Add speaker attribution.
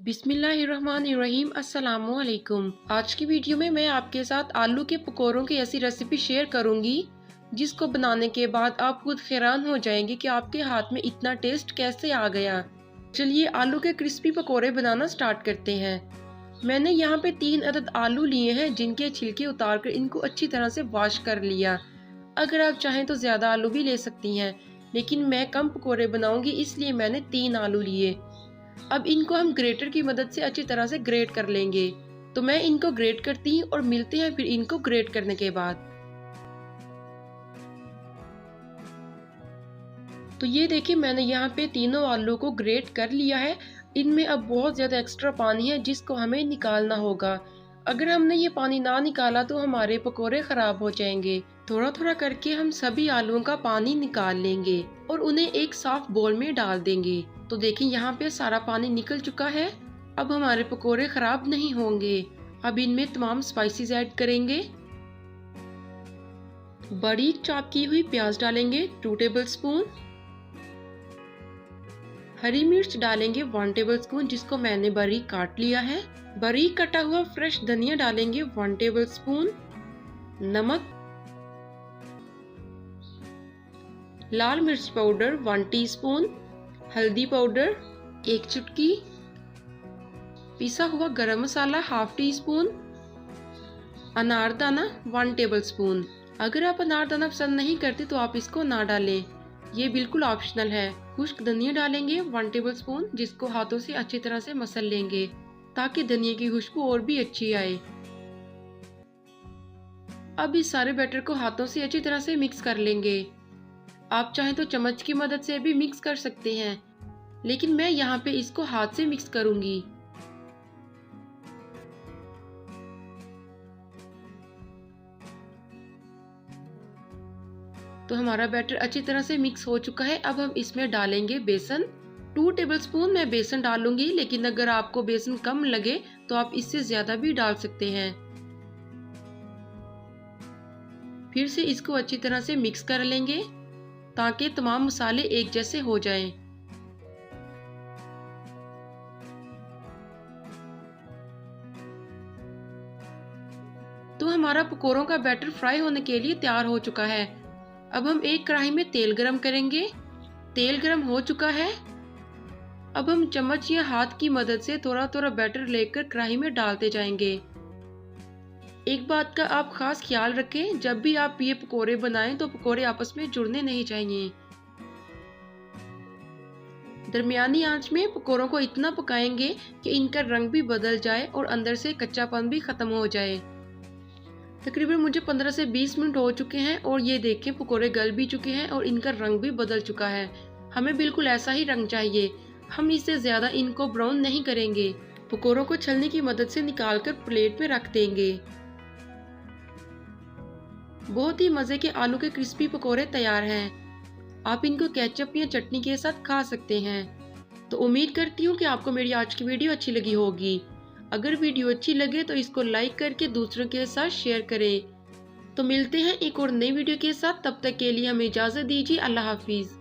Speaker 1: बिस्मिल्लाहिर्रहमानिर्रहीम। अस्सलामुअलैकुम। आज की वीडियो में मैं आपके साथ आलू के पकौड़ों की ऐसी रेसिपी शेयर करूंगी जिसको बनाने के बाद आप खुद हैरान हो जाएंगे कि आपके हाथ में इतना टेस्ट कैसे आ गया। चलिए आलू के क्रिस्पी पकौड़े बनाना स्टार्ट करते हैं। मैंने यहाँ पे 3 अदद आलू लिए हैं जिनके छिलके उतार कर इनको अच्छी तरह से वॉश कर लिया। अगर आप चाहें तो ज्यादा आलू भी ले सकती हैं, लेकिन मैं कम पकौड़े बनाऊंगी इसलिए मैंने 3 आलू लिए। अब इनको हम ग्रेटर की मदद से अच्छी तरह से ग्रेट कर लेंगे। तो मैं इनको ग्रेट करती हूँ और मिलते हैं फिर इनको ग्रेट करने के बाद। तो ये देखिए मैंने यहाँ पे तीनों आलू को ग्रेट कर लिया है। इनमें अब बहुत ज्यादा एक्स्ट्रा पानी है जिसको हमें निकालना होगा। अगर हमने ये पानी ना निकाला तो हमारे पकोड़े खराब हो जाएंगे। थोड़ा थोड़ा करके हम सभी आलूओं का पानी निकाल लेंगे और उन्हें एक साफ बोल में डाल देंगे। तो देखिए यहाँ पे सारा पानी निकल चुका है। अब हमारे पकोड़े खराब नहीं होंगे। अब इनमें तमाम स्पाइसेस ऐड करेंगे। बारीक चॉप की हुई प्याज डालेंगे 2 टेबल स्पून। हरी मिर्च डालेंगे 1 टेबल स्पून जिसको मैंने बारीक काट लिया है। बारीक कटा हुआ फ्रेश धनिया डालेंगे 1 टेबल स्पून। नमक, लाल मिर्च पाउडर 1 टीस्पून, हल्दी पाउडर 1 चुटकी, पिसा हुआ गरम मसाला 1/2 टीस्पून, अनारदाना 1 टेबल स्पून। अगर आप अनारदाना पसंद नहीं करते तो आप इसको ना डालें, ये बिल्कुल ऑप्शनल है। खुश्क धनिया डालेंगे 1 टेबल स्पून जिसको हाथों से अच्छी तरह से मसल लेंगे ताकि धनिया की खुशबू और भी अच्छी आए। अब इस सारे बैटर को हाथों से अच्छी तरह से मिक्स कर लेंगे। आप चाहें तो चम्मच की मदद से भी मिक्स कर सकते हैं, लेकिन मैं यहाँ पे इसको हाथ से मिक्स करूंगी। तो हमारा बैटर अच्छी तरह से मिक्स हो चुका है। अब हम इसमें डालेंगे बेसन। 2 टेबल स्पून मैं बेसन डालूंगी, लेकिन अगर आपको बेसन कम लगे तो आप इससे ज्यादा भी डाल सकते हैं। फिर से इसको अच्छी तरह से मिक्स कर लेंगे ताकि तमाम मसाले एक जैसे हो जाएं। तो हमारा पकोड़ों का बैटर फ्राई होने के लिए तैयार हो चुका है। अब हम एक कढ़ाई में तेल गरम करेंगे। तेल गरम हो चुका है। अब हम चम्मच या हाथ की मदद से थोड़ा थोड़ा बैटर लेकर कढ़ाई में डालते जाएंगे। एक बात का आप खास ख्याल रखें, जब भी आप ये पकोड़े बनाएं तो पकोड़े आपस में जुड़ने नहीं चाहिए। दरमियानी आंच में पकोड़ों को इतना पकाएंगे कि इनका रंग भी बदल जाए और अंदर से कच्चापन भी खत्म हो जाए। तकरीबन मुझे 15 से 20 मिनट हो चुके हैं और ये देखें पकोड़े गल भी चुके हैं और इनका रंग भी बदल चुका है। हमें बिल्कुल ऐसा ही रंग चाहिए। हम इससे ज्यादा इनको ब्राउन नहीं करेंगे। पकोड़ों को छलनी की मदद से निकालकर प्लेट में रख देंगे। बहुत ही मजे के आलू के क्रिस्पी पकोड़े तैयार हैं। आप इनको केचप या चटनी के साथ खा सकते हैं। तो उम्मीद करती हूँ कि आपको मेरी आज की वीडियो अच्छी लगी होगी। अगर वीडियो अच्छी लगे तो इसको लाइक करके दूसरों के साथ शेयर करें। तो मिलते हैं एक और नई वीडियो के साथ। तब तक के लिए हमें इजाजत दीजिए। अल्लाह हाफिज।